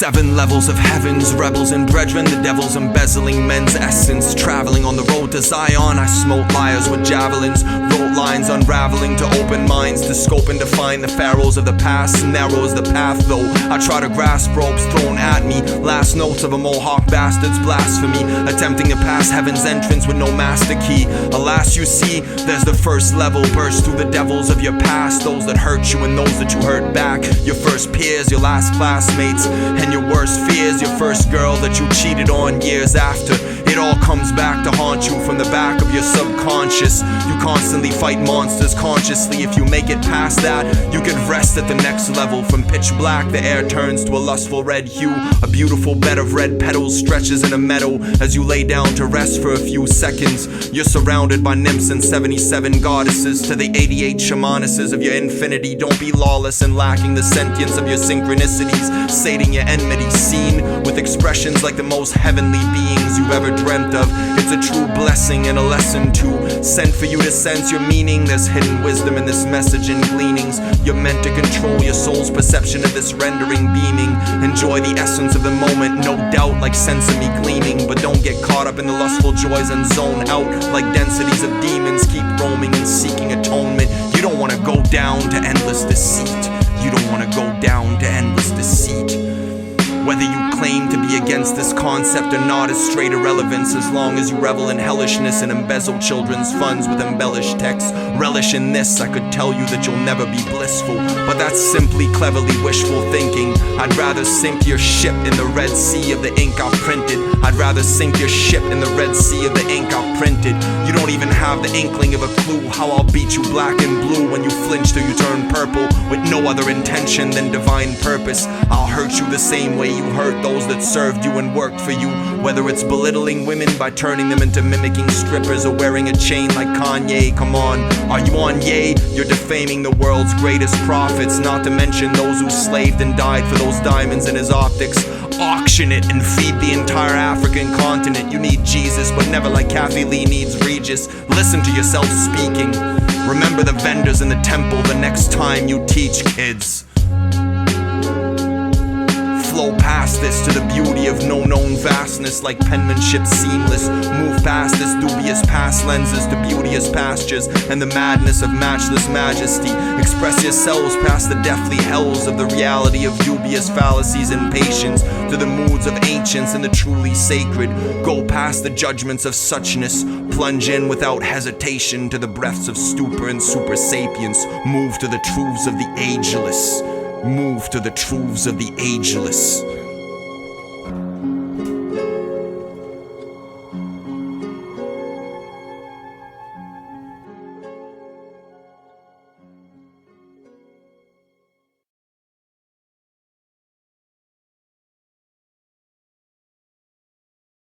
7 levels of heavens, rebels and brethren, the devils embezzling men's essence. Traveling on the road to Zion, I smote liars with javelins, wrote lines unraveling to open minds, to scope and define the pharaohs of the past. Narrow is the path though, I try to grasp ropes thrown at me, last notes of a Mohawk bastard's blasphemy, attempting to pass heaven's entrance with no master key. Alas, you see, there's the first level, burst through the devils of your past, those that hurt you and those that you hurt back, your first peers, your last classmates, and your worst fears, your first girl that you cheated on years after. It all comes back to haunt you from the back of your subconscious. You constantly fight monsters consciously. If you make it past that, you can rest at the next level. From pitch black, the air turns to a lustful red hue. A beautiful bed of red petals stretches in a meadow. As you lay down to rest for a few seconds, you're surrounded by nymphs and 77 goddesses. To the 88 shamanesses of your infinity, don't be lawless and lacking the sentience of your synchronicities, sating your enmity, seen with expressions like the most heavenly beings you've ever dreamt of. It's a true blessing and a lesson too, sent for you to sense your meaning. There's hidden wisdom in this message and gleanings. You're meant to control your soul's perception of this rendering beaming. Enjoy the essence of the moment, no doubt, like sesame gleaming, but don't get caught up in the lustful joys and zone out like densities of demons. Keep roaming and seeking atonement. You don't want to go down to endless deceit. You don't want to go down to endless deceit. Whether you claim to be against this concept or not is straight irrelevance, as long as you revel in hellishness and embezzle children's funds with embellished texts. Relish in this, I could tell you that you'll never be blissful, but that's simply cleverly wishful thinking. I'd rather sink your ship in the Red Sea of the ink I've printed. I'd rather sink your ship in the Red Sea of the ink I've printed. You don't even have the inkling of a clue how I'll beat you black and blue when you flinch till you turn purple, with no other intention than divine purpose. I'll hurt you the same way you hurt those that served you and worked for you, whether it's belittling women by turning them into mimicking strippers or wearing a chain like Kanye. Come on, are you on yay? You're defaming the world's greatest prophets, not to mention those who slaved and died for those diamonds in his optics. Auction it and feed the entire African continent. You need Jesus, but never like Kathy Lee needs Regis. Listen to yourself speaking. Remember the vendors in the temple the next time you teach kids. Flow past this to the beauty of no known vastness, like penmanship seamless. Move past this dubious past lenses to beauteous pastures and the madness of matchless majesty. Express yourselves past the deathly hells of the reality of dubious fallacies and patience to the moods of ancients and the truly sacred. Go past the judgments of suchness. Plunge in without hesitation to the breaths of stupor and super sapience. Move to the truths of the ageless. Move to the truths of the ageless.